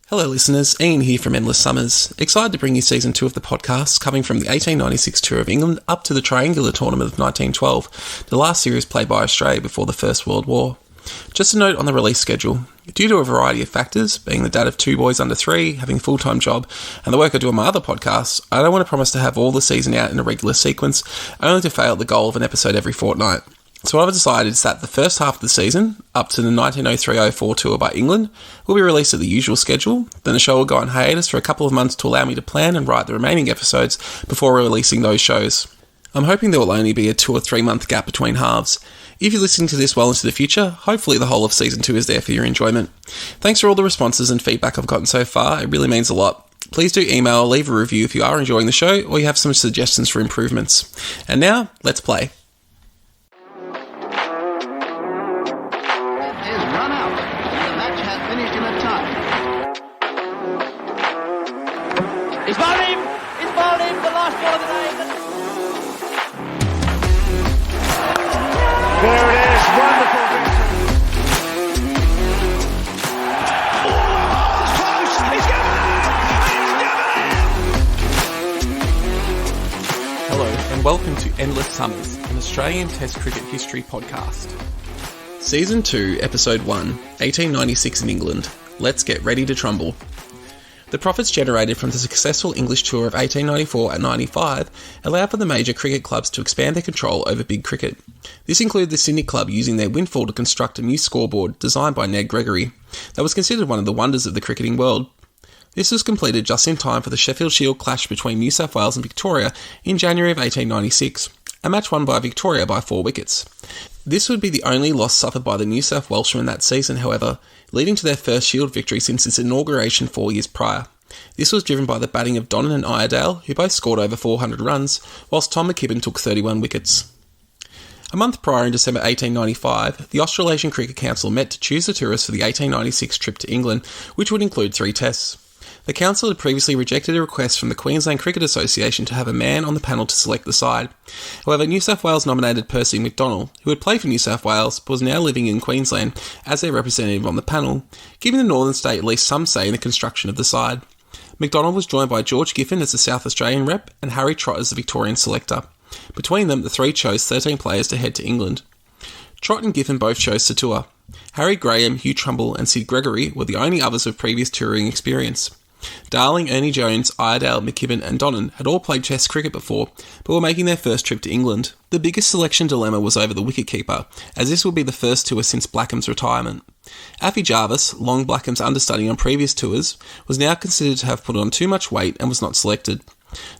Hello listeners, Ian here from Endless Summers. Excited to bring you Season 2 of the podcast, coming from the 1896 Tour of England up to the Triangular Tournament of 1912, the last series played by Australia before the First World War. Just a note on the release schedule. Due to a variety of factors, being the dad of 2 boys under 3, having a full-time job, and the work I do on my other podcasts, I don't want to promise to have all the season out in a regular sequence, only to fail at the goal of an episode every fortnight. So what I've decided is that the first half of the season, up to the 1903-04 tour by England, will be released at the usual schedule. Then the show will go on hiatus for a couple of months to allow me to plan and write the remaining episodes before releasing those shows. I'm hoping there will only be a 2 or 3 month gap between halves. If you're listening to this well into the future, hopefully the whole of Season 2 is there for your enjoyment. Thanks for all the responses and feedback I've gotten so far, it really means a lot. Please do email or leave a review if you are enjoying the show or you have some suggestions for improvements. And now, let's play. It's bowled in, the last ball of the day. There it is, wonderful. Oh, it's close, he's given it! Hello and welcome to Endless Summers, an Australian Test Cricket History podcast. Season 2, Episode 1, 1896 in England. Let's get ready to Trumble. The profits generated from the successful English tour of 1894 and 95 allowed for the major cricket clubs to expand their control over big cricket. This included the Sydney Club using their windfall to construct a new scoreboard designed by Ned Gregory that was considered one of the wonders of the cricketing world. This was completed just in time for the Sheffield Shield clash between New South Wales and Victoria in January of 1896, a match won by Victoria by 4 wickets. This would be the only loss suffered by the New South Welshmen that season, however, leading to their first Shield victory since its inauguration 4 years prior. This was driven by the batting of Donnan and Iredale, who both scored over 400 runs, whilst Tom McKibben took 31 wickets. A month prior, in December 1895, the Australasian Cricket Council met to choose the tourists for the 1896 trip to England, which would include 3 tests. The council had previously rejected a request from the Queensland Cricket Association to have a man on the panel to select the side. However, New South Wales nominated Percy McDonnell, who had played for New South Wales but was now living in Queensland, as their representative on the panel, giving the northern state at least some say in the construction of the side. McDonnell was joined by George Giffen as the South Australian rep and Harry Trott as the Victorian selector. Between them, the 3 chose 13 players to head to England. Trott and Giffen both chose to tour. Harry Graham, Hugh Trumble and Sid Gregory were the only others with previous touring experience. Darling, Ernie Jones, Iredale, McKibben and Donnan had all played Test cricket before, but were making their first trip to England. The biggest selection dilemma was over the wicketkeeper, as this would be the first tour since Blackham's retirement. Affy Jarvis, Long Blackham's understudy on previous tours, was now considered to have put on too much weight and was not selected.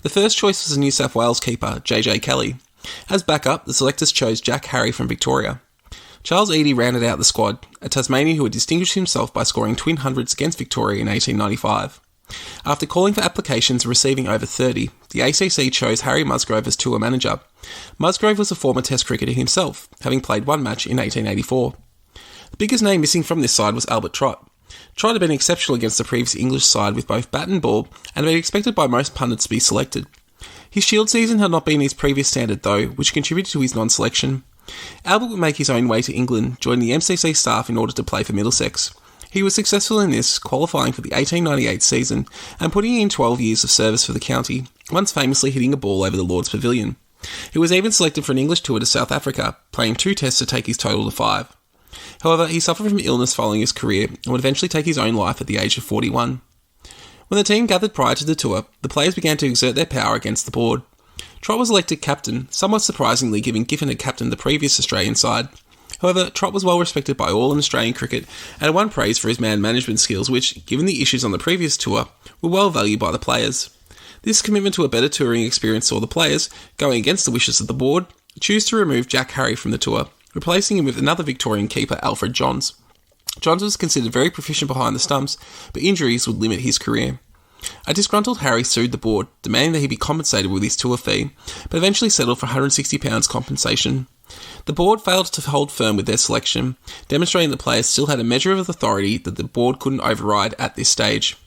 The first choice was a New South Wales keeper, JJ Kelly. As backup, the selectors chose Jack Harry from Victoria. Charles Eadie rounded out the squad, a Tasmanian who had distinguished himself by scoring twin hundreds against Victoria in 1895. After calling for applications and receiving over 30, the ACC chose Harry Musgrove as tour manager. Musgrove was a former Test cricketer himself, having played 1 match in 1884. The biggest name missing from this side was Albert Trott. Trott had been exceptional against the previous English side with both bat and ball, and had been expected by most pundits to be selected. His Shield season had not been his previous standard though, which contributed to his non-selection. Albert would make his own way to England, joining the MCC staff in order to play for Middlesex. He was successful in this, qualifying for the 1898 season and putting in 12 years of service for the county, once famously hitting a ball over the Lord's Pavilion. He was even selected for an English tour to South Africa, playing 2 tests to take his total to 5. However, he suffered from illness following his career and would eventually take his own life at the age of 41. When the team gathered prior to the tour, the players began to exert their power against the board. Trott was elected captain, somewhat surprisingly given Giffen had captained the previous Australian side. However, Trott was well respected by all in Australian cricket and won praise for his man management skills which, given the issues on the previous tour, were well valued by the players. This commitment to a better touring experience saw the players, going against the wishes of the board, choose to remove Jack Harry from the tour, replacing him with another Victorian keeper, Alfred Johns. Johns was considered very proficient behind the stumps, but injuries would limit his career. A disgruntled Harry sued the board, demanding that he be compensated with his tour fee, but eventually settled for £160 compensation. The board failed to hold firm with their selection, demonstrating the players still had a measure of authority that the board couldn't override at this stage.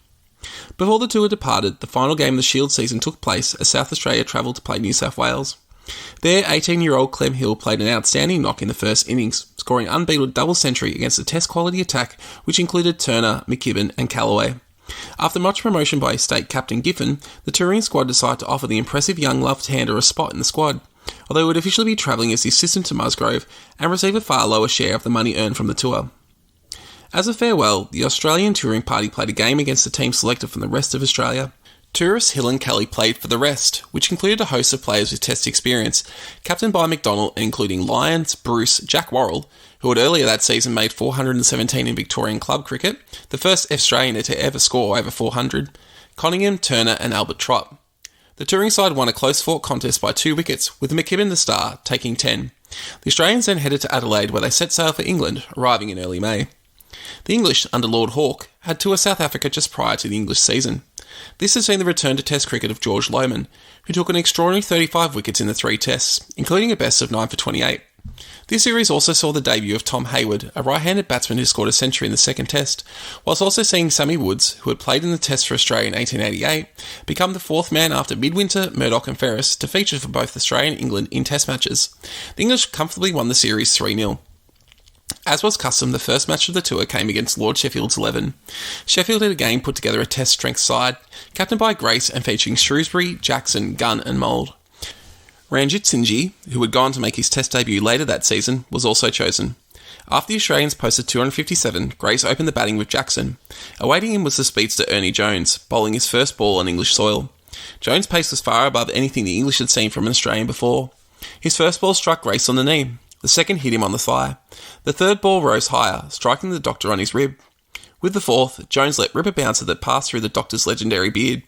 Before the tour departed, the final game of the Shield season took place as South Australia travelled to play New South Wales. There, 18-year-old Clem Hill played an outstanding knock in the first innings, scoring an unbeaten double century against a Test-quality attack which included Turner, McKibben and Callaway. After much promotion by state captain Giffen, the touring squad decided to offer the impressive young left-hander a spot in the squad, although he would officially be travelling as the assistant to Musgrove and receive a far lower share of the money earned from the tour. As a farewell, the Australian touring party played a game against the team selected from the rest of Australia. Tourists Hill and Kelly played for the rest, which included a host of players with Test experience, captained by McDonald, including Lyons, Bruce, Jack Worrell, who had earlier that season made 417 in Victorian club cricket, the first Australian to ever score over 400, Conningham, Turner and Albert Trott. The touring side won a close-fought contest by 2 wickets, with McKibben the star taking 10. The Australians then headed to Adelaide where they set sail for England, arriving in early May. The English, under Lord Hawke, had toured South Africa just prior to the English season. This has seen the return to Test cricket of George Lohmann, who took an extraordinary 35 wickets in the 3 Tests, including a best of 9 for 28. This series also saw the debut of Tom Hayward, a right-handed batsman who scored a century in the second Test, whilst also seeing Sammy Woods, who had played in the Test for Australia in 1888, become the 4th man after Midwinter, Murdoch and Ferris to feature for both Australia and England in Test matches. The English comfortably won the series 3-0. As was custom, the first match of the tour came against Lord Sheffield's 11. Sheffield had again put together a Test strength side, captained by Grace and featuring Shrewsbury, Jackson, Gunn and Mould. Ranjit Singh, who had gone to make his Test debut later that season, was also chosen. After the Australians posted 257, Grace opened the batting with Jackson. Awaiting him was the speedster Ernie Jones, bowling his first ball on English soil. Jones' pace was far above anything the English had seen from an Australian before. His first ball struck Grace on the knee. The second hit him on the thigh. The third ball rose higher, striking the doctor on his rib. With the fourth, Jones let rip a bouncer that passed through the doctor's legendary beard.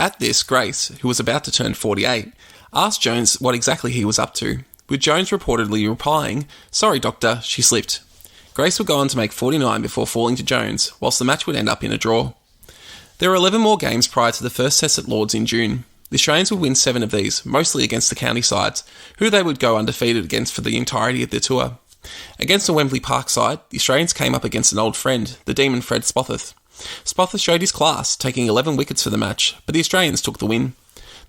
At this, Grace, who was about to turn 48, asked Jones what exactly he was up to, with Jones reportedly replying, "Sorry, doctor, she slipped." Grace would go on to make 49 before falling to Jones, whilst the match would end up in a draw. There were 11 more games prior to the first Test at Lords in June. The Australians would win 7 of these, mostly against the county sides, who they would go undefeated against for the entirety of their tour. Against the Wembley Park side, the Australians came up against an old friend, the Demon Fred Spofforth. Spofforth showed his class, taking 11 wickets for the match, but the Australians took the win.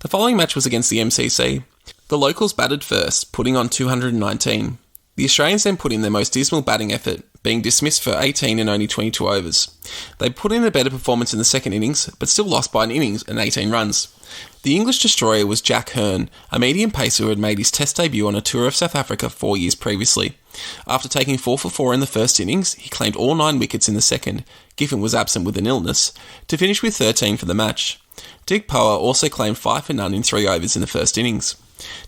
The following match was against the MCC. The locals batted first, putting on 219. The Australians then put in their most dismal batting effort, being dismissed for 18 and only 22 overs. They put in a better performance in the second innings, but still lost by an innings and 18 runs. The English destroyer was Jack Hearn, a medium pacer who had made his Test debut on a tour of South Africa 4 years previously. After taking 4 for 4 in the first innings, he claimed all 9 wickets in the second. Giffen was absent with an illness, to finish with 13 for the match. Dick Power also claimed 5 for none in 3 overs in the first innings.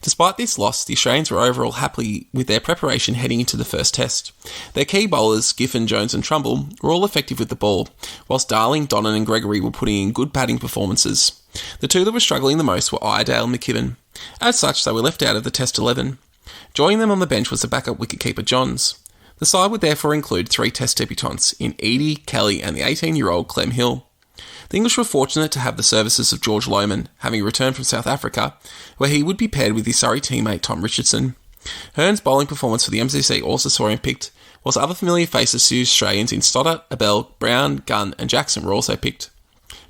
Despite this loss, the Australians were overall happy with their preparation heading into the first Test. Their key bowlers, Giffen, Jones and Trumble, were all effective with the ball, whilst Darling, Donnan and Gregory were putting in good batting performances. The 2 that were struggling the most were Iredale and McKibben. As such, they were left out of the Test 11. Joining them on the bench was the backup wicketkeeper Johns. The side would therefore include 3 Test debutants in Edie, Kelly and the 18-year-old Clem Hill. The English were fortunate to have the services of George Lohmann, having returned from South Africa, where he would be paired with his Surrey teammate Tom Richardson. Hearn's bowling performance for the MCC also saw him picked, whilst other familiar faces to Australians in Stoddart, Abel, Brown, Gunn and Jackson were also picked.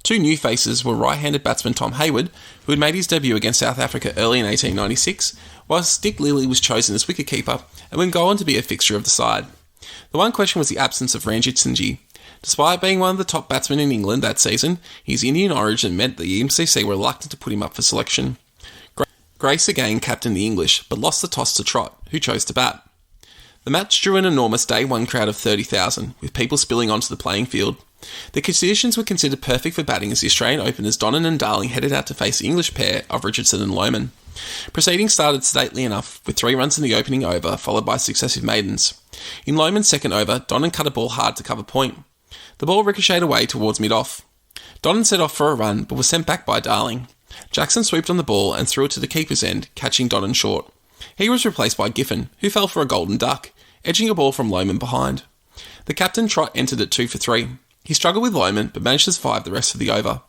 2 new faces were right-handed batsman Tom Hayward, who had made his debut against South Africa early in 1896, whilst Dick Lilly was chosen as wicketkeeper and would go on to be a fixture of the side. The one question was the absence of Ranjit Singh. Despite being one of the top batsmen in England that season, his Indian origin meant the MCC were reluctant to put him up for selection. Grace again captained the English, but lost the toss to Trott, who chose to bat. The match drew an enormous Day 1 crowd of 30,000, with people spilling onto the playing field. The conditions were considered perfect for batting as the Australian openers Donnan and Darling headed out to face the English pair of Richardson and Lohmann. Proceedings started stately enough, with 3 runs in the opening over, followed by successive maidens. In Lohmann's second over, Donnan cut a ball hard to cover point. The ball ricocheted away towards mid-off. Donnan set off for a run, but was sent back by Darling. Jackson swooped on the ball and threw it to the keeper's end, catching Donnan short. He was replaced by Giffen, who fell for a golden duck, edging a ball from Lohmann behind. The captain Trott entered at 2 for 3. He struggled with Lohmann, but managed to survive the rest of the over.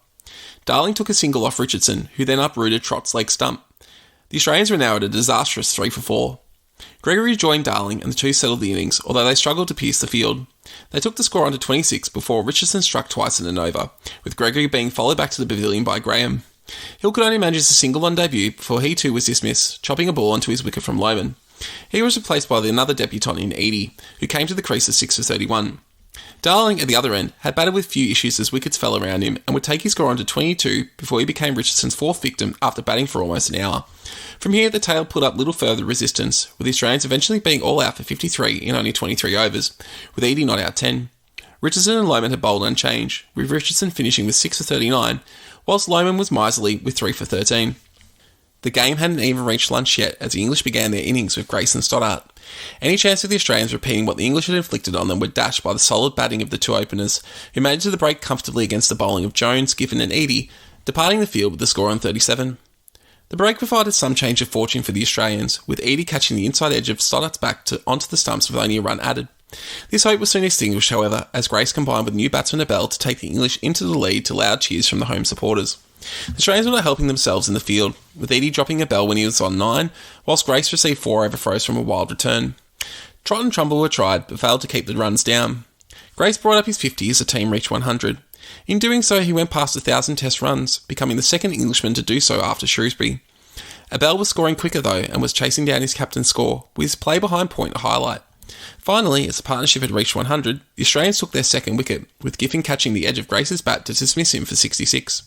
Darling took a single off Richardson, who then uprooted Trott's leg stump. The Australians were now at a disastrous 3 for 4. Gregory joined Darling and the 2 settled the innings, although they struggled to pierce the field. They took the score on to 26 before Richardson struck twice in an over, with Gregory being followed back to the pavilion by Graham. Hill could only manage a single on debut before he too was dismissed, chopping a ball onto his wicket from Lohmann. He was replaced by another debutant in Edie, who came to the crease at 6 for 31. Darling, at the other end, had batted with few issues as wickets fell around him and would take his score on to 22 before he became Richardson's fourth victim after batting for almost an hour. From here, the tail put up little further resistance, with the Australians eventually being all out for 53 in only 23 overs, with Eadie not out 10. Richardson and Lohmann had bowled unchanged, with Richardson finishing with 6 for 39, whilst Lohmann was miserly with 3 for 13. The game hadn't even reached lunch yet as the English began their innings with Grace and Stoddart. Any chance of the Australians repeating what the English had inflicted on them were dashed by the solid batting of the two openers, who made it to the break comfortably against the bowling of Jones, Giffen and Eadie, departing the field with the score on 37. The break provided some change of fortune for the Australians, with Eadie catching the inside edge of Stoddart's back onto the stumps with only a run added. This hope was soon extinguished, however, as Grace combined with new batsman Abel to take the English into the lead to loud cheers from the home supporters. The Australians were not helping themselves in the field, with Eadie dropping a bell when he was on 9, whilst Grace received 4 overthrows from a wild return. Trott and Trumble were tried, but failed to keep the runs down. Grace brought up his 50 as the team reached 100. In doing so, he went past 1,000 test runs, becoming the second Englishman to do so after Shrewsbury. Abel was scoring quicker though, and was chasing down his captain's score, with his play behind point a highlight. Finally, as the partnership had reached 100, the Australians took their second wicket, with Giffen catching the edge of Grace's bat to dismiss him for 66.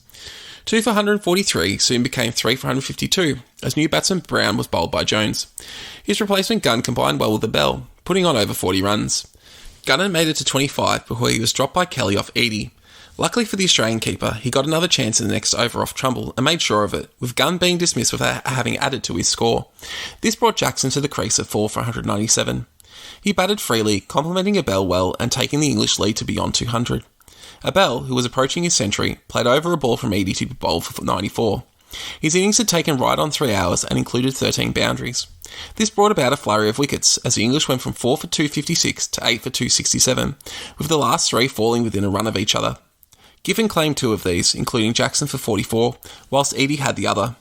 2 for 143 soon became 3 for 152, as new batsman Brown was bowled by Jones. His replacement Gunn combined well with Abel, putting on over 40 runs. Gunn made it to 25 before he was dropped by Kelly off Eadie. Luckily for the Australian keeper, he got another chance in the next over off Trumble and made sure of it, with Gunn being dismissed without having added to his score. This brought Jackson to the crease at 4 for 197. He batted freely, complimenting Abel well and taking the English lead to beyond 200. Abel, who was approaching his century, played over a ball from Eadie to be bowled for 94. His innings had taken right on 3 hours and included 13 boundaries. This brought about a flurry of wickets, as the English went from 4 for 256 to 8 for 267, with the last 3 falling within a run of each other. Giffen claimed 2 of these, including Jackson for 44, whilst Eadie had the other.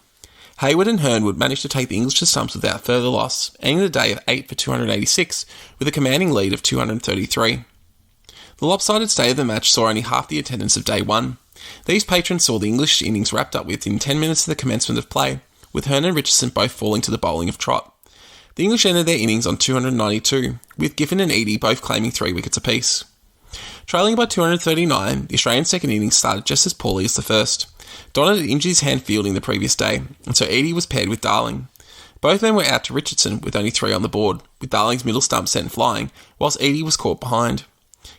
Hayward and Hernwood managed to take the English to stumps without further loss, ending the day of 8 for 286, with a commanding lead of 233. The lopsided state of the match saw only half the attendance of day 1. These patrons saw the English innings wrapped up within 10 minutes of the commencement of play, with Hearn and Richardson both falling to the bowling of Trott. The English ended their innings on 292, with Giffen and Eadie both claiming 3 wickets apiece. Trailing by 239, the Australian second innings started just as poorly as the first. Donald had injured his hand fielding the previous day, and so Eadie was paired with Darling. Both men were out to Richardson with only 3 on the board, with Darling's middle stump sent flying, whilst Eadie was caught behind.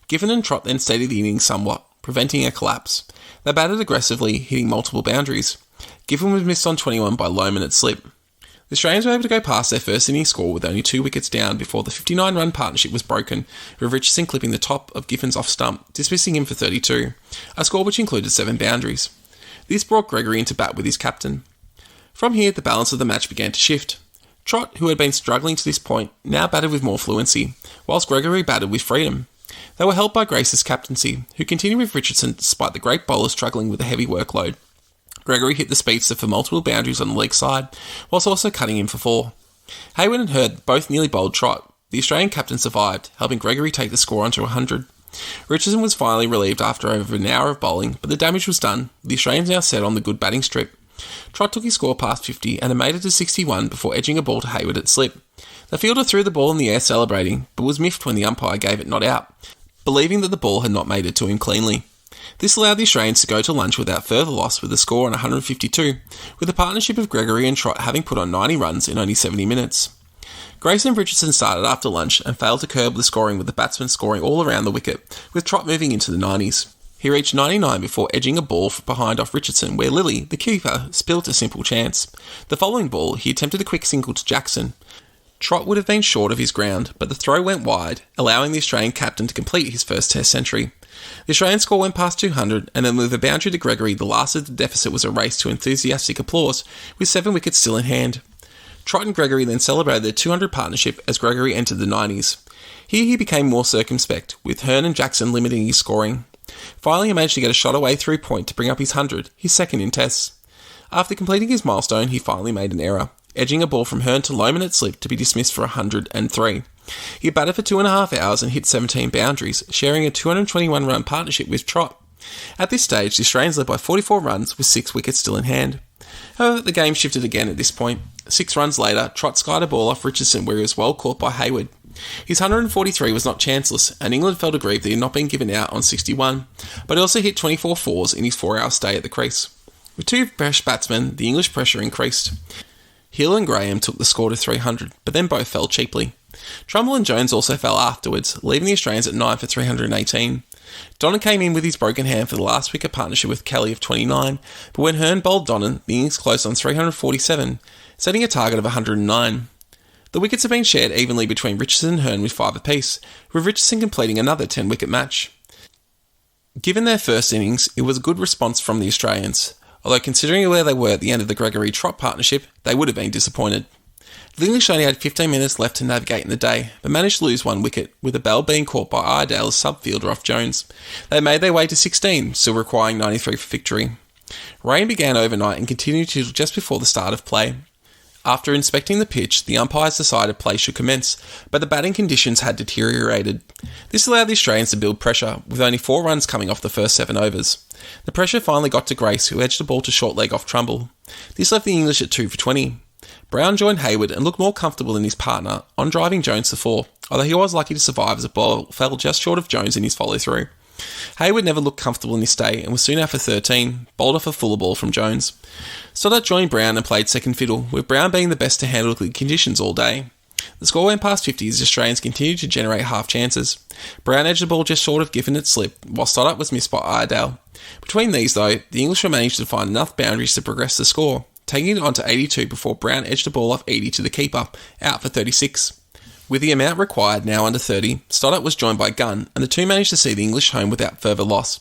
Giffen and Trott then steadied the innings somewhat, preventing a collapse. They batted aggressively, hitting multiple boundaries. Giffen was missed on 21 by Lohmann at slip. The Australians were able to go past their first innings score with only 2 wickets down before the 59-run partnership was broken, with Richardson clipping the top of Giffen's off stump, dismissing him for 32, a score which included 7 boundaries. This brought Gregory into bat with his captain. From here, the balance of the match began to shift. Trott, who had been struggling to this point, now batted with more fluency, whilst Gregory batted with freedom. They were helped by Grace's captaincy, who continued with Richardson despite the great bowler struggling with a heavy workload. Gregory hit the speedster for multiple boundaries on the leg side, whilst also cutting him for 4. Hayward and Hurd both nearly bowled Trott. The Australian captain survived, helping Gregory take the score onto 100. Richardson was finally relieved after over an hour of bowling, but the damage was done, with the Australians now set on the good batting strip. Trott took his score past 50 and had made it to 61 before edging a ball to Hayward at slip. The fielder threw the ball in the air celebrating, but was miffed when the umpire gave it not out, believing that the ball had not made it to him cleanly. This allowed the Australians to go to lunch without further loss with a score on 152, with the partnership of Gregory and Trott having put on 90 runs in only 70 minutes. Grace and Richardson started after lunch and failed to curb the scoring, with the batsmen scoring all around the wicket, with Trott moving into the 90s. He reached 99 before edging a ball behind off Richardson, where Lilly, the keeper, spilt a simple chance. The following ball, he attempted a quick single to Jackson. Trott would have been short of his ground, but the throw went wide, allowing the Australian captain to complete his first Test century. The Australian score went past 200, and then with a boundary to Gregory, the last of the deficit was erased to enthusiastic applause, with 7 wickets still in hand. Trott and Gregory then celebrated their 200 partnership as Gregory entered the 90s. Here he became more circumspect, with Hearn and Jackson limiting his scoring. Finally, he managed to get a shot away through point to bring up his 100, his second in Tests. After completing his milestone, he finally made an error, edging a ball from Hearn to Lohmann at slip to be dismissed for 103. He batted for 2.5 hours and hit 17 boundaries, sharing a 221-run partnership with Trott. At this stage, the Australians led by 44 runs with 6 wickets still in hand. However, the game shifted again at this point. 6 runs later, Trott skied a ball off Richardson where he was well caught by Hayward. His 143 was not chanceless, and England felt aggrieved that he had not been given out on 61, but he also hit 24 fours in his 4-hour stay at the crease. With two fresh batsmen, the English pressure increased. Hill and Graham took the score to 300, but then both fell cheaply. Trumble and Jones also fell afterwards, leaving the Australians at 9 for 318. Donnan came in with his broken hand for the last wicket partnership with Kelly of 29, but when Hearn bowled Donnan, the innings closed on 347, setting a target of 109. The wickets have been shared evenly between Richardson and Hearn with 5 apiece, with Richardson completing another 10-wicket match. Given their first innings, it was a good response from the Australians, although considering where they were at the end of the Gregory Trott partnership, they would have been disappointed. The English only had 15 minutes left to navigate in the day, but managed to lose 1 wicket, with a bell being caught by Iredale's sub-fielder off Jones. They made their way to 16, still requiring 93 for victory. Rain began overnight and continued till just before the start of play. After inspecting the pitch, the umpires decided play should commence, but the batting conditions had deteriorated. This allowed the Australians to build pressure, with only 4 runs coming off the first 7 overs. The pressure finally got to Grace, who edged the ball to short leg off Trumble. This left the English at 2 for 20. Brown joined Hayward and looked more comfortable than his partner, on driving Jones to 4, although he was lucky to survive as a ball fell just short of Jones in his follow-through. Hayward never looked comfortable in his stay and was soon out for 13, bowled off a fuller ball from Jones. Stoddart joined Brown and played second fiddle, with Brown being the best to handle the conditions all day. The score went past 50 as the Australians continued to generate half chances. Brown edged the ball just short of Giffen its slip, while Stoddart was missed by Iredale. Between these, though, the English managed to find enough boundaries to progress the score, taking it on to 82 before Brown edged the ball off 80 to the keeper, out for 36. With the amount required now under 30, Stoddart was joined by Gunn, and the two managed to see the English home without further loss,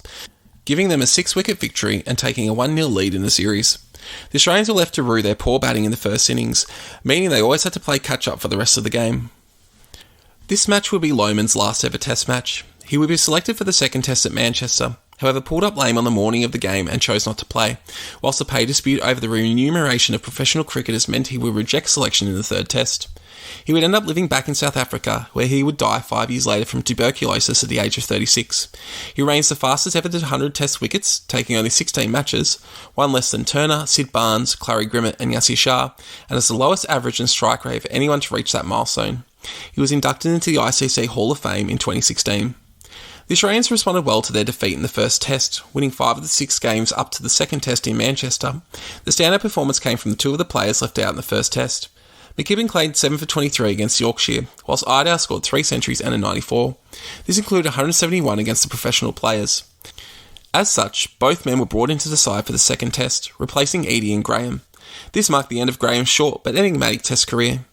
giving them a 6-wicket victory and taking a 1-0 lead in the series. The Australians were left to rue their poor batting in the first innings, meaning they always had to play catch-up for the rest of the game. This match would be Lohmann's last ever test match. He would be selected for the second test at Manchester, however pulled up lame on the morning of the game and chose not to play, whilst a pay dispute over the remuneration of professional cricketers meant he would reject selection in the third test. He would end up living back in South Africa, where he would die 5 years later from tuberculosis at the age of 36. He reigns the fastest ever to 100 test wickets, taking only 16 matches, one less than Turner, Sid Barnes, Clary Grimmett and Yasir Shah, and has the lowest average and strike rate for anyone to reach that milestone. He was inducted into the ICC Hall of Fame in 2016. The Australians responded well to their defeat in the first test, winning 5 of the 6 games up to the second test in Manchester. The standout performance came from the 2 of the players left out in the first test. McKibben played 7 for 23 against Yorkshire, whilst Iredale scored 3 centuries and a 94. This included 171 against the professional players. As such, both men were brought into the side for the second test, replacing Eadie and Graham. This marked the end of Graham's short but enigmatic test career.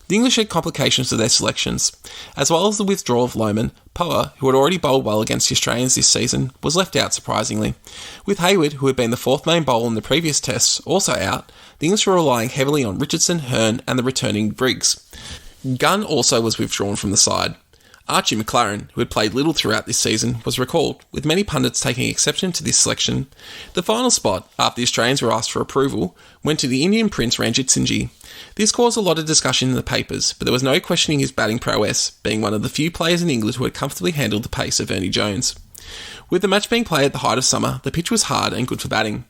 The English had complications to their selections. As well as the withdrawal of Lohmann, Poa, who had already bowled well against the Australians this season, was left out surprisingly. With Hayward, who had been the 4th main bowler in the previous tests, also out, the English were relying heavily on Richardson, Hearn and the returning Briggs. Gunn also was withdrawn from the side. Archie McLaren, who had played little throughout this season, was recalled, with many pundits taking exception to this selection. The final spot, after the Australians were asked for approval, went to the Indian Prince Ranjit Singh. This caused a lot of discussion in the papers, but there was no questioning his batting prowess, being one of the few players in England who had comfortably handled the pace of Ernie Jones. With the match being played at the height of summer, the pitch was hard and good for batting.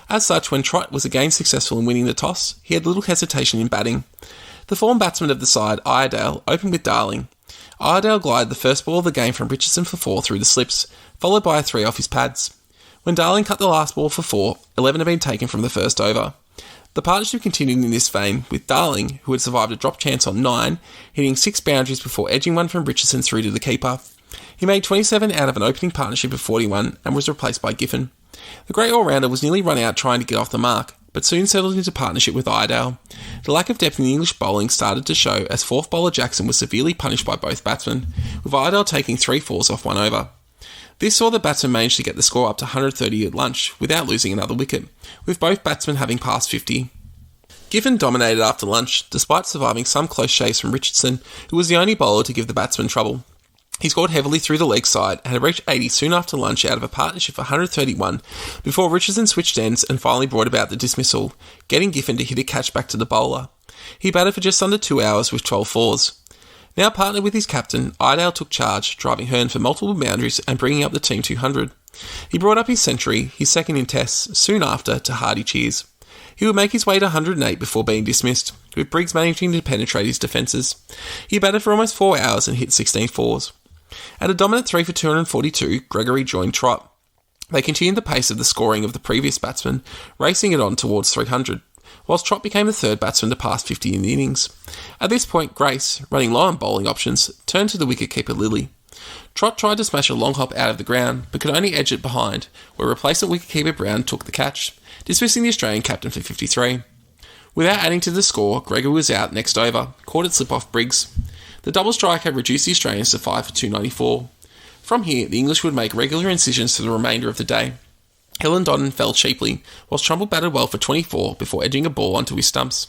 As such, when Trott was again successful in winning the toss, he had little hesitation in batting. The former batsman of the side, Iredale, opened with Darling. Iredale glided the first ball of the game from Richardson for 4 through the slips, followed by a 3 off his pads. When Darling cut the last ball for 4, 11 had been taken from the first over. The partnership continued in this vein, with Darling, who had survived a drop chance on 9, hitting 6 boundaries before edging one from Richardson through to the keeper. He made 27 out of an opening partnership of 41 and was replaced by Giffen. The great all-rounder was nearly run out trying to get off the mark, but soon settled into partnership with Iredale. The lack of depth in the English bowling started to show as 4th bowler Jackson was severely punished by both batsmen, with Iredale taking 3 fours off 1 over. This saw the batsman manage to get the score up to 130 at lunch without losing another wicket, with both batsmen having passed 50. Giffen dominated after lunch, despite surviving some close shaves from Richardson, who was the only bowler to give the batsman trouble. He scored heavily through the leg side and had reached 80 soon after lunch out of a partnership for 131 before Richardson switched ends and finally brought about the dismissal, getting Giffen to hit a catch back to the bowler. He batted for just under 2 hours with 12 fours. Now partnered with his captain, Iredale took charge, driving Hearn for multiple boundaries and bringing up the team 200. He brought up his century, his second in tests, soon after, to hearty cheers. He would make his way to 108 before being dismissed, with Briggs managing to penetrate his defences. He batted for almost 4 hours and hit 16 fours. At a dominant 3 for 242, Gregory joined Trott. They continued the pace of the scoring of the previous batsman, racing it on towards 300, whilst Trott became the third batsman to pass 50 in the innings. At this point, Grace, running low on bowling options, turned to the wicket-keeper Lilly. Trott tried to smash a long hop out of the ground, but could only edge it behind, where replacement wicket-keeper Brown took the catch, dismissing the Australian captain for 53. Without adding to the score, Gregory was out next over, caught it slip off Briggs. The double strike had reduced the Australians to 5 for 294. From here, the English would make regular incisions for the remainder of the day. Hill and Dodden fell cheaply, whilst Trumble batted well for 24 before edging a ball onto his stumps.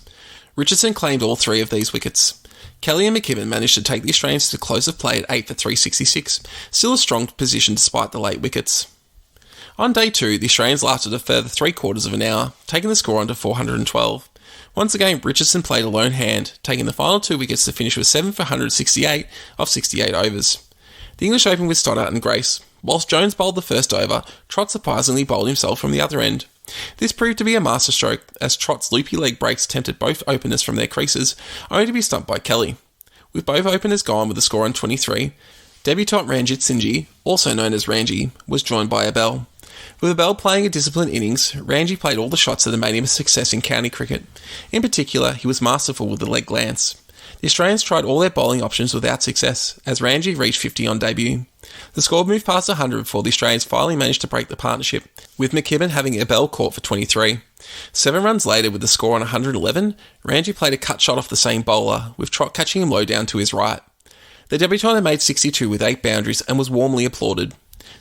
Richardson claimed all 3 of these wickets. Kelly and McKibben managed to take the Australians to the close of play at 8 for 366, still a strong position despite the late wickets. On day 2, the Australians lasted a further 3/4 of an hour, taking the score on to 412. Once again, Richardson played a lone hand, taking the final 2 wickets to finish with 7 for 168 off 68 overs. The English opened with Stoddart and Grace. Whilst Jones bowled the first over, Trott surprisingly bowled himself from the other end. This proved to be a masterstroke, as Trott's loopy leg breaks tempted both openers from their creases, only to be stumped by Kelly. With both openers gone with the score on 23, debutant Ranjit Singh, also known as Ranji, was joined by Abel. With Abel playing a disciplined innings, Ranji played all the shots that had made him a success in county cricket. In particular, he was masterful with the leg glance. The Australians tried all their bowling options without success, as Ranji reached 50 on debut. The score moved past 100 before the Australians finally managed to break the partnership, with McKibben having Abel caught for 23. 7 runs later, with the score on 111, Ranji played a cut shot off the same bowler, with Trott catching him low down to his right. The debutant had made 62 with 8 boundaries and was warmly applauded.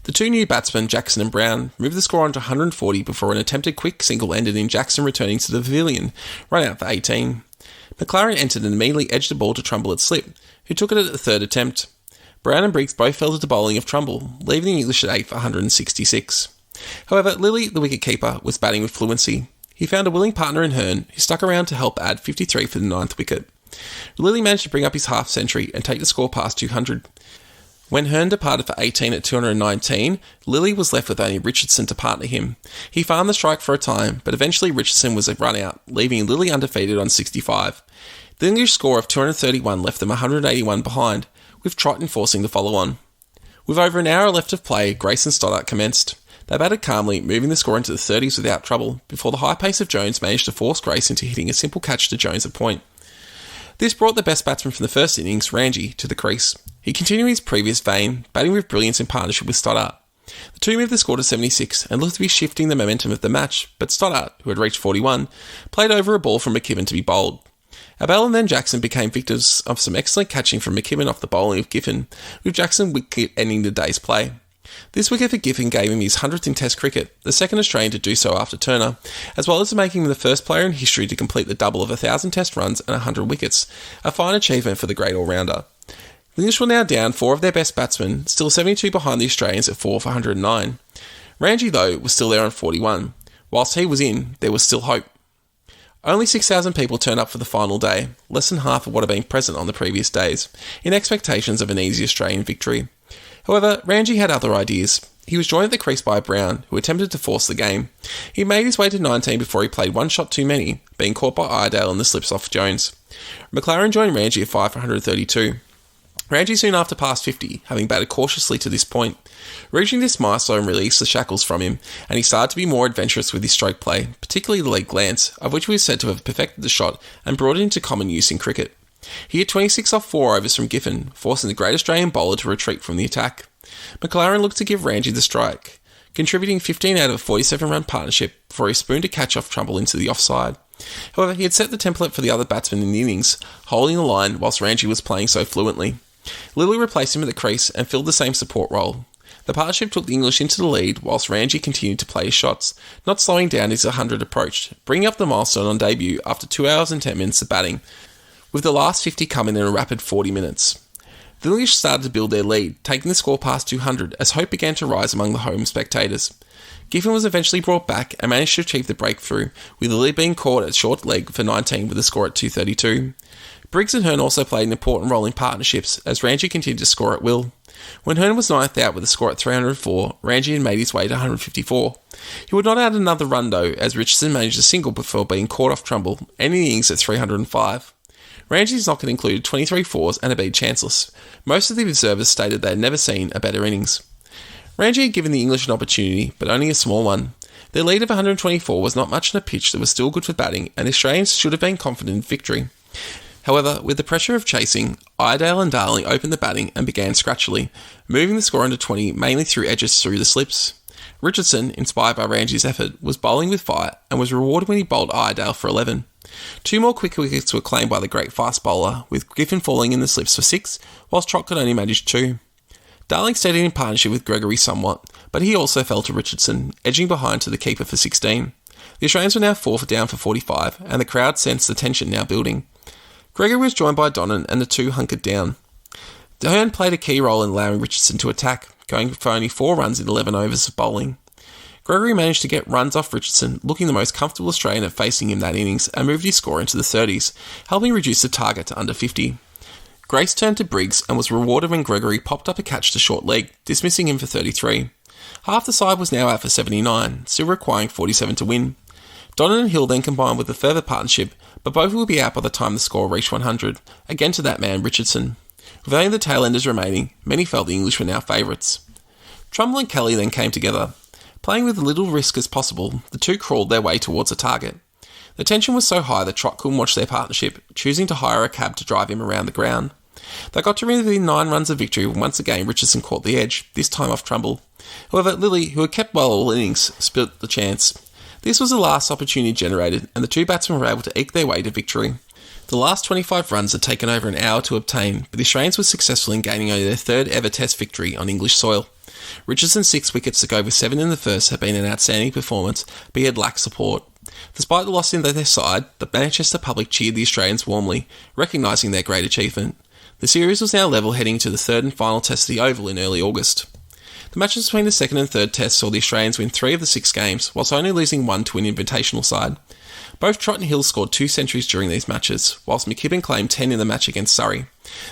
The 2 new batsmen, Jackson and Brown, moved the score on to 140 before an attempted quick single ended in Jackson returning to the pavilion, run out for 18. McLaren entered and immediately edged the ball to Trumble at slip, who took it at the 3rd attempt. Brown and Briggs both fell to the bowling of Trumble, leaving the English at 8 for 166. However, Lilly, the wicket-keeper, was batting with fluency. He found a willing partner in Hearn, who stuck around to help add 53 for the 9th wicket. Lilly managed to bring up his half-century and take the score past 200. When Hearn departed for 18 at 219, Lilly was left with only Richardson to partner him. He farmed the strike for a time, but eventually Richardson was a run-out, leaving Lilly undefeated on 65. The English score of 231 left them 181 behind, with Trott enforcing the follow-on. With over an hour left of play, Grace and Stoddart commenced. They batted calmly, moving the score into the 30s without trouble, before the high pace of Jones managed to force Grace into hitting a simple catch to Jones at point. This brought the best batsman from the first innings, Ranji, to the crease. He continued his previous vein, batting with brilliance in partnership with Stoddart. The 2 moved the score to 76 and looked to be shifting the momentum of the match, but Stoddart, who had reached 41, played over a ball from McKibben to be bowled. Abel and then Jackson became victims of some excellent catching from McKibben off the bowling of Giffen, with Jackson wicket ending the day's play. This wicket for Giffen gave him his 100th in Test cricket, the second Australian to do so after Turner, as well as making him the first player in history to complete the double of 1,000 Test runs and 100 wickets, a fine achievement for the great all-rounder. The English were now down 4 of their best batsmen, still 72 behind the Australians at 4 for 109. Ranji, though, was still there on 41. Whilst he was in, there was still hope. Only 6,000 people turned up for the final day, less than half of what had been present on the previous days, in expectations of an easy Australian victory. However, Ranji had other ideas. He was joined at the crease by Brown, who attempted to force the game. He made his way to 19 before he played 1 shot too many, being caught by Iredale in the slips off Jones. McLaren joined Ranji at 5 for 132. Ranji soon after passed 50, having batted cautiously to this point. Reaching this milestone released the shackles from him, and he started to be more adventurous with his stroke play, particularly the leg glance, of which he was said to have perfected the shot and brought it into common use in cricket. He hit 26 off 4 overs from Giffen, forcing the great Australian bowler to retreat from the attack. McLaren looked to give Ranji the strike, contributing 15 out of a 47-run partnership before he spooned a catch off Trumble into the offside. However, he had set the template for the other batsmen in the innings, holding the line whilst Ranji was playing so fluently. Lilly replaced him at the crease and filled the same support role. The partnership took the English into the lead whilst Ranji continued to play his shots, not slowing down as 100 approached, bringing up the milestone on debut after 2 hours and 10 minutes of batting, with the last 50 coming in a rapid 40 minutes. The English started to build their lead, taking the score past 200 as hope began to rise among the home spectators. Giffen was eventually brought back and managed to achieve the breakthrough, with Lilly being caught at short leg for 19 with a score at 232. Briggs and Hearn also played an important role in partnerships as Ranji continued to score at will. When Hearn was ninth out with a score at 304, Ranji had made his way to 154. He would not add another run though, as Richardson managed a single before being caught off Trumble, ending the innings at 305. Ranji's knock-in included 23 fours and a bead chanceless. Most of the observers stated they had never seen a better innings. Ranji had given the English an opportunity, but only a small one. Their lead of 124 was not much on a pitch that was still good for batting, and the Australians should have been confident in victory. However, with the pressure of chasing, Iredale and Darling opened the batting and began scratchily, moving the score under 20 mainly through edges through the slips. Richardson, inspired by Ranji's effort, was bowling with fire and was rewarded when he bowled Iredale for 11. 2 more quick wickets were claimed by the great fast bowler, with Giffen falling in the slips for 6, whilst Trott could only manage 2. Darling stayed in partnership with Gregory somewhat, but he also fell to Richardson, edging behind to the keeper for 16. The Australians were now 4 for down for 45, and the crowd sensed the tension now building. Gregory was joined by Donnan, and the two hunkered down. Hearn played a key role in allowing Richardson to attack, going for only 4 runs in 11 overs of bowling. Gregory managed to get runs off Richardson, looking the most comfortable Australian at facing him that innings, and moved his score into the 30s, helping reduce the target to under 50. Grace turned to Briggs and was rewarded when Gregory popped up a catch to short leg, dismissing him for 33. Half the side was now out for 79, still requiring 47 to win. Donnan and Hill then combined with a further partnership, but both will be out by the time the score reached 100, again to that man Richardson. With only the tail-enders remaining, many felt the English were now favourites. Trumble and Kelly then came together. Playing with as little risk as possible, the two crawled their way towards a target. The tension was so high that Trott couldn't watch their partnership, choosing to hire a cab to drive him around the ground. They got to within 9 runs of victory when once again Richardson caught the edge, this time off Trumble. However, Lilly, who had kept well all innings, spilt the chance. This was the last opportunity generated, and the two batsmen were able to eke their way to victory. The last 25 runs had taken over an hour to obtain, but the Australians were successful in gaining only their 3rd ever Test victory on English soil. Richardson's 6 wickets to go with 7 in the first had been an outstanding performance, but he had lacked support. Despite the loss in their side, the Manchester public cheered the Australians warmly, recognising their great achievement. The series was now level heading to the 3rd and final Test of the Oval in early August. The matches between the 2nd and 3rd Tests saw the Australians win 3 of the 6 games, whilst only losing 1 to an invitational side. Both Trott and Hill scored 2 centuries during these matches, whilst McKibben claimed 10 in the match against Surrey.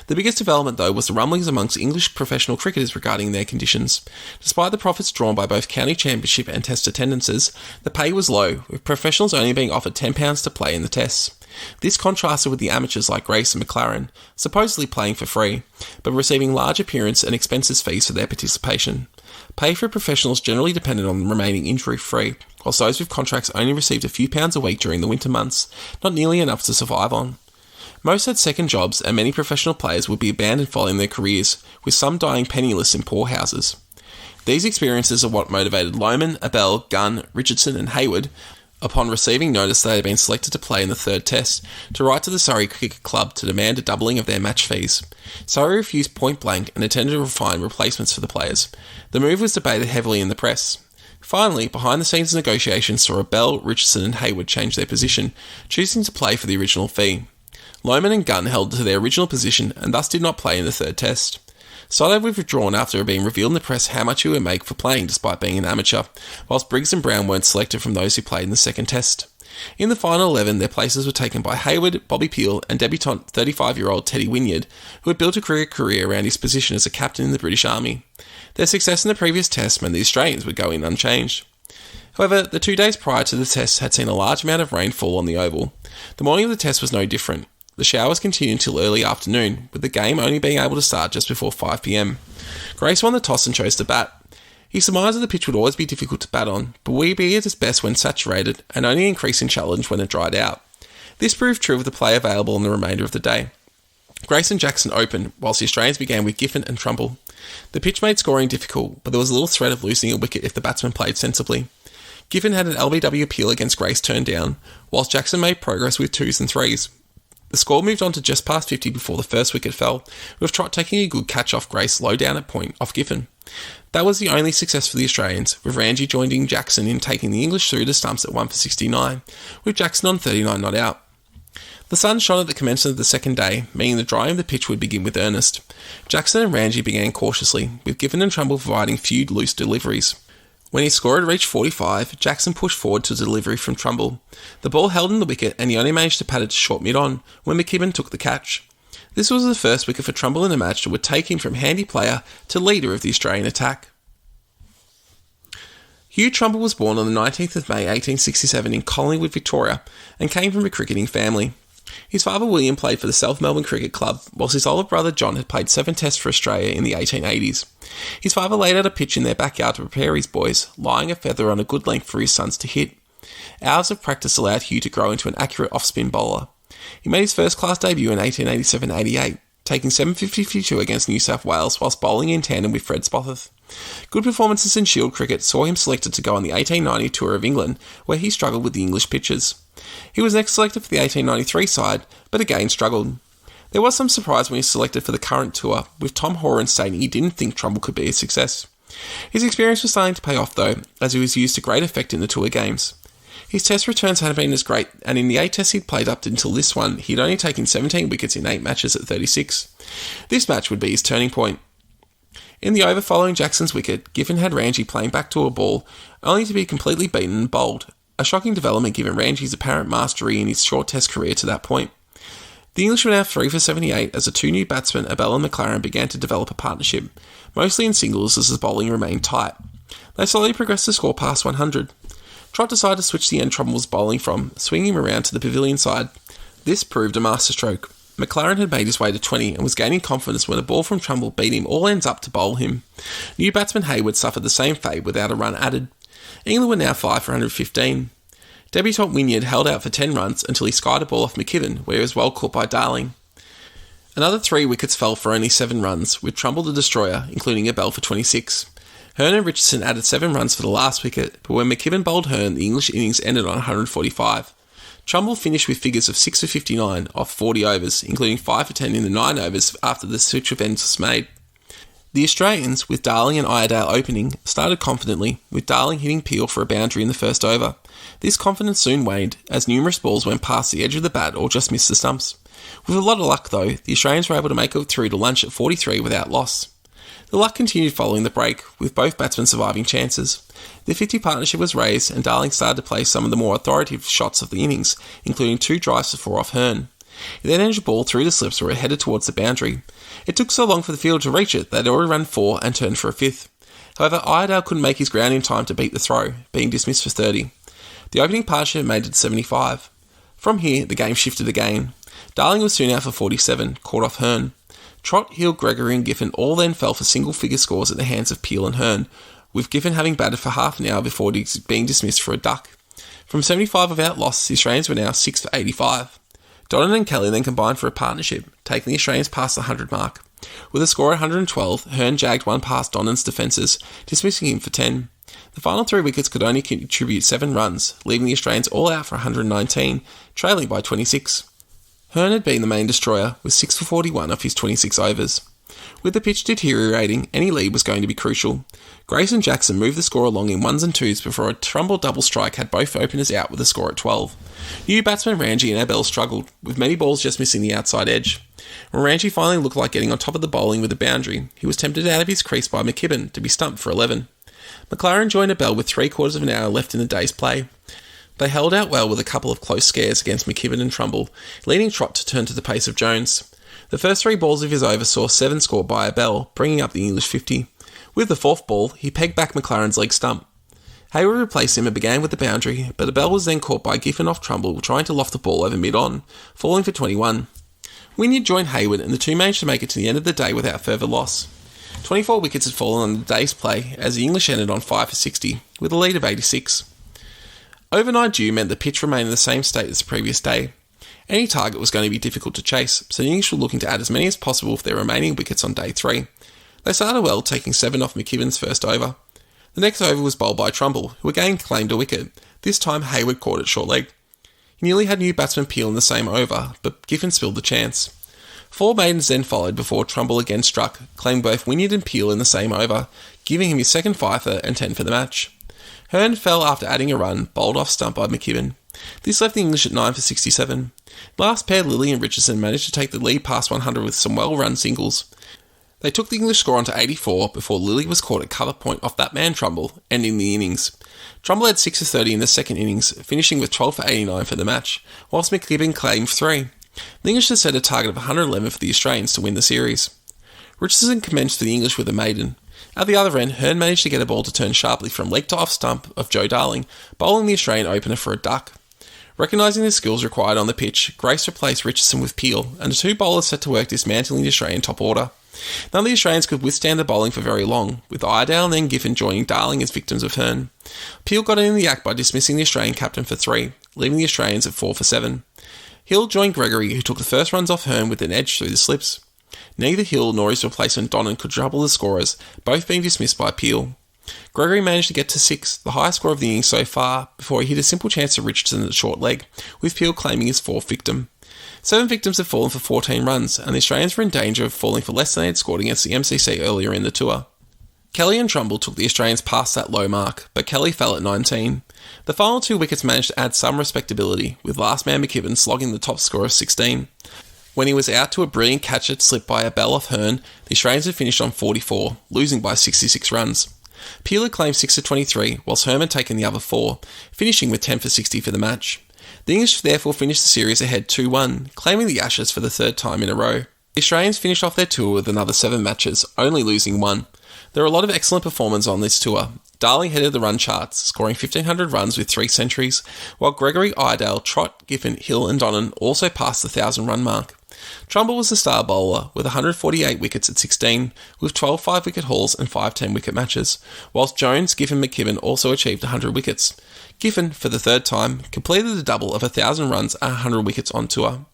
The biggest development, though, was the rumblings amongst English professional cricketers regarding their conditions. Despite the profits drawn by both county championship and Test attendances, the pay was low, with professionals only being offered £10 to play in the Tests. This contrasted with the amateurs like Grace and McLaren, supposedly playing for free, but receiving large appearance and expenses fees for their participation. Pay for professionals generally depended on remaining injury-free, whilst those with contracts only received a few pounds a week during the winter months, not nearly enough to survive on. Most had second jobs, and many professional players would be abandoned following their careers, with some dying penniless in poorhouses. These experiences are what motivated Lohmann, Abel, Gunn, Richardson and Hayward, upon receiving notice they had been selected to play in the 3rd Test, to write to the Surrey Cricket Club to demand a doubling of their match fees. Surrey refused point blank and intended to find replacements for the players. The move was debated heavily in the press. Finally, behind-the-scenes negotiations saw Abel, Richardson and Hayward change their position, choosing to play for the original fee. Lohmann and Gunn held to their original position and thus did not play in the 3rd Test. Soto withdrawn after it being revealed in the press how much he would make for playing despite being an amateur, whilst Briggs and Brown weren't selected from those who played in the 2nd Test. In the final 11, their places were taken by Hayward, Bobby Peel and debutant 35-year-old Teddy Wynyard, who had built a career around his position as a captain in the British Army. Their success in the previous Test meant the Australians would go in unchanged. However, the 2 days prior to the Test had seen a large amount of rain fall on the Oval. The morning of the Test was no different. The showers continued until early afternoon, with the game only being able to start just before 5 p.m. Grace won the toss and chose to bat. He surmised that the pitch would always be difficult to bat on, but would be at its best when saturated and only increase in challenge when it dried out. This proved true of the play available in the remainder of the day. Grace and Jackson opened, whilst the Australians began with Giffen and Trumble. The pitch made scoring difficult, but there was little threat of losing a wicket if the batsman played sensibly. Giffen had an LBW appeal against Grace turned down, whilst Jackson made progress with 2s and 3s. The score moved on to just past 50 before the first wicket fell, with Trott taking a good catch off Grace low down at point off Giffen. That was the only success for the Australians, with Ranji joining Jackson in taking the English through the stumps at 1 for 69, with Jackson on 39 not out. The sun shone at the commencement of the second day, meaning the drying of the pitch would begin with earnest. Jackson and Ranji began cautiously, with Giffen and Trumble providing few loose deliveries. When his score had reached 45, Jackson pushed forward to delivery from Trumble. The ball held in the wicket and he only managed to pat it to short mid-on when McKibben took the catch. This was the first wicket for Trumble in a match that would take him from handy player to leader of the Australian attack. Hugh Trumble was born on the 19th of May 1867 in Collingwood, Victoria, and came from a cricketing family. His father William played for the South Melbourne Cricket Club, whilst his older brother John had played 7 tests for Australia in the 1880s. His father laid out a pitch in their backyard to prepare his boys, lying a feather on a good length for his sons to hit. Hours of practice allowed Hugh to grow into an accurate off-spin bowler. He made his first-class debut in 1887-88, taking 752 against New South Wales whilst bowling in tandem with Fred Spofforth. Good performances in Shield cricket saw him selected to go on the 1890 tour of England, where he struggled with the English pitches. He was next selected for the 1893 side, but again struggled. There was some surprise when he was selected for the current tour, with Tom Horan stating he didn't think Trumble could be a success. His experience was starting to pay off though, as he was used to great effect in the tour games. His test returns hadn't been as great, and in the 8 tests he'd played up until this one, he'd only taken 17 wickets in 8 matches at 36. This match would be his turning point. In the over following Jackson's wicket, Giffen had Ranji playing back to a ball, only to be completely beaten and bowled, a shocking development given Ranji's apparent mastery in his short test career to that point. The English were now 3 for 78 as the two new batsmen, Abel and McLaren, began to develop a partnership, mostly in singles as the bowling remained tight. They slowly progressed the score past 100. Trott decided to switch the end Trumble was bowling from, swinging him around to the pavilion side. This proved a masterstroke. McLaren had made his way to 20 and was gaining confidence when a ball from Trumble beat him all ends up to bowl him. New batsman Hayward suffered the same fate without a run added. England were now 5 for 115. Debutant Wynyard held out for 10 runs until he skied a ball off McKibben, where he was well caught by Darling. Another 3 wickets fell for only 7 runs, with Trumble the destroyer, including a bell for 26. Hearn and Richardson added 7 runs for the last wicket, but when McKibben bowled Hearn, the English innings ended on 145. Trumble finished with figures of 6 for 59 off 40 overs, including 5 for 10 in the 9 overs after the switch of ends was made. The Australians, with Darling and Iredale opening, started confidently, with Darling hitting Peel for a boundary in the first over. This confidence soon waned, as numerous balls went past the edge of the bat or just missed the stumps. With a lot of luck though, the Australians were able to make it through to lunch at 43 without loss. The luck continued following the break, with both batsmen surviving chances. The 50 partnership was raised and Darling started to play some of the more authoritative shots of the innings, including 2 drives to 4 off Hearn. He then edged a ball through the slips where it headed towards the boundary. It took so long for the fielder to reach it that they'd already run 4 and turned for a 5th. However, Iredale couldn't make his ground in time to beat the throw, being dismissed for 30. The opening partnership made it to 75. From here, the game shifted again. Darling was soon out for 47, caught off Hearn. Trott, Hill, Gregory and Giffen all then fell for single-figure scores at the hands of Peel and Hearn, with Giffen having batted for half an hour before being dismissed for a duck. From 75 without loss, the Australians were now 6 for 85. Donnan and Kelly then combined for a partnership, taking the Australians past the 100 mark. With a score at 112, Hearn jagged one past Donnan's defences, dismissing him for 10. The final 3 wickets could only contribute 7 runs, leaving the Australians all out for 119, trailing by 26. Hearn had been the main destroyer, with 6 for 41 off his 26 overs. With the pitch deteriorating, any lead was going to be crucial. Grace and Jackson moved the score along in 1s and 2s before a Trumble double strike had both openers out with a score at 12. New batsmen Ranji and Abel struggled, with many balls just missing the outside edge. When Ranji finally looked like getting on top of the bowling with a boundary, he was tempted out of his crease by McKibben to be stumped for 11. McLaren joined Abel with 3/4 of an hour left in the day's play. They held out well with a couple of close scares against McKibben and Trumble, leading Trott to turn to the pace of Jones. The first 3 balls of his over saw 7 scored by Abel, bringing up the English 50. With the 4th ball, he pegged back McLaren's leg stump. Hayward replaced him and began with the boundary, but Abel was then caught by Giffen off Trumble trying to loft the ball over mid-on, falling for 21. Wynyard joined Hayward and the two managed to make it to the end of the day without further loss. 24 wickets had fallen on the day's play as the English ended on 5 for 60, with a lead of 86. Overnight dew meant the pitch remained in the same state as the previous day. Any target was going to be difficult to chase, so the English were looking to add as many as possible with their remaining wickets on day 3. They started well, taking 7 off McKibben's first over. The next over was bowled by Trumble, who again claimed a wicket. This time Hayward caught it short leg. He nearly had new batsman Peel in the same over, but Giffen spilled the chance. 4 maidens then followed before Trumble again struck, claiming both Wynyard and Peel in the same over, giving him his second fifer and 10 for the match. Hearn fell after adding a run, bowled off stump by McKibben. This left the English at 9 for 67. Last pair, Lilly and Richardson managed to take the lead past 100 with some well-run singles. They took the English score on to 84 before Lilly was caught at cover point off that man Trumble, ending the innings. Trumble had 6 for 30 in the second innings, finishing with 12 for 89 for the match, whilst McKibben claimed 3. The English had set a target of 111 for the Australians to win the series. Richardson commenced for the English with a maiden. At the other end, Hearn managed to get a ball to turn sharply from leg to off stump of Joe Darling, bowling the Australian opener for a duck. Recognising the skills required on the pitch, Grace replaced Richardson with Peel, and the two bowlers set to work dismantling the Australian top order. None of the Australians could withstand the bowling for very long, with Iredale and then Giffen joining Darling as victims of Hearn. Peel got in the act by dismissing the Australian captain for 3, leaving the Australians at 4 for 7. Hill joined Gregory, who took the first runs off Hearn with an edge through the slips. Neither Hill nor his replacement Donnan could trouble the scorers, both being dismissed by Peel. Gregory managed to get to 6, the highest score of the innings so far, before he hit a simple chance to Richardson at the short leg, with Peel claiming his 4th victim. 7 victims had fallen for 14 runs, and the Australians were in danger of falling for less than they had scored against the MCC earlier in the tour. Kelly and Trumble took the Australians past that low mark, but Kelly fell at 19. The final 2 wickets managed to add some respectability, with last man McKibben slogging the top score of 16. When he was out to a brilliant catch at slip by a bell off Hearn, the Australians had finished on 44, losing by 66 runs. Peel had claimed 6 for 23, whilst Hearn had taken the other 4, finishing with 10 for 60 for the match. The English therefore finished the series ahead 2-1, claiming the Ashes for the 3rd time in a row. The Australians finished off their tour with another 7 matches, only losing 1. There are a lot of excellent performances on this tour. Darling headed the run charts, scoring 1,500 runs with 3 centuries, while Gregory, Iredale, Trott, Giffen, Hill and Donnan also passed the 1,000-run mark. Trumble was the star bowler, with 148 wickets at 16, with 12 5-wicket hauls and 5 10-wicket matches, whilst Jones, Giffen and McKibben also achieved 100 wickets. Giffen, for the 3rd time, completed the double of 1,000 runs and 100 wickets on tour.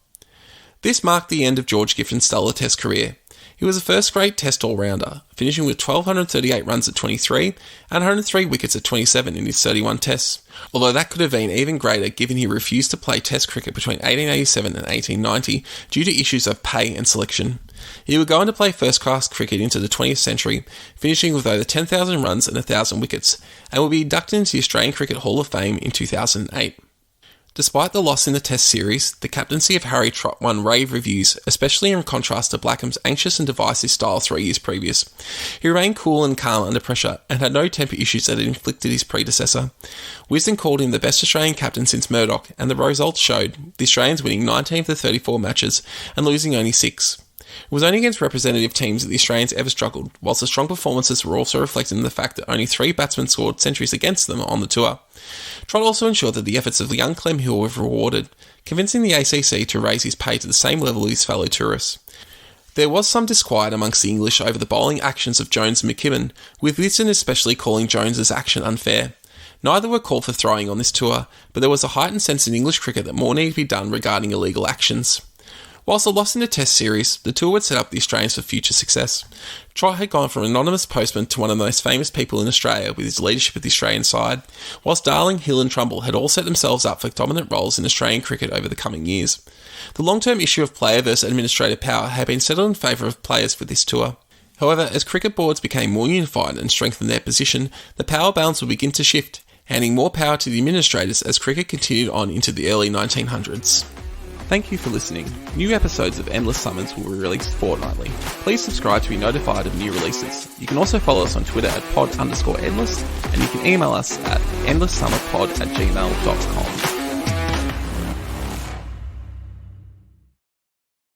This marked the end of George Giffen's stellar Test career. He was a first-grade Test all-rounder, finishing with 1,238 runs at 23 and 103 wickets at 27 in his 31 Tests, although that could have been even greater given he refused to play Test cricket between 1887 and 1890 due to issues of pay and selection. He would go on to play first-class cricket into the 20th century, finishing with over 10,000 runs and 1,000 wickets, and will be inducted into the Australian Cricket Hall of Fame in 2008. Despite the loss in the Test series, the captaincy of Harry Trott won rave reviews, especially in contrast to Blackham's anxious and divisive style 3 years previous. He remained cool and calm under pressure, and had no temper issues that had inflicted his predecessor. Wisden called him the best Australian captain since Murdoch, and the results showed, the Australians winning 19 of the 34 matches, and losing only 6. It was only against representative teams that the Australians ever struggled, whilst the strong performances were also reflected in the fact that only 3 batsmen scored centuries against them on the tour. Trott also ensured that the efforts of young Clem Hill were rewarded, convincing the ACC to raise his pay to the same level as his fellow tourists. There was some disquiet amongst the English over the bowling actions of Jones and McKibben, with Wisden especially calling Jones's action unfair. Neither were called for throwing on this tour, but there was a heightened sense in English cricket that more needed to be done regarding illegal actions. Whilst a loss in the Test series, the tour would set up the Australians for future success. Trott had gone from an anonymous postman to one of the most famous people in Australia with his leadership of the Australian side, whilst Darling, Hill and Trumble had all set themselves up for dominant roles in Australian cricket over the coming years. The long-term issue of player versus administrative power had been settled in favour of players for this tour. However, as cricket boards became more unified and strengthened their position, the power balance would begin to shift, handing more power to the administrators as cricket continued on into the early 1900s. Thank you for listening. New episodes of Endless Summons will be released fortnightly. Please subscribe to be notified of new releases. You can also follow us on Twitter at pod_endless, and you can email us at endlesssummerpod@gmail.com.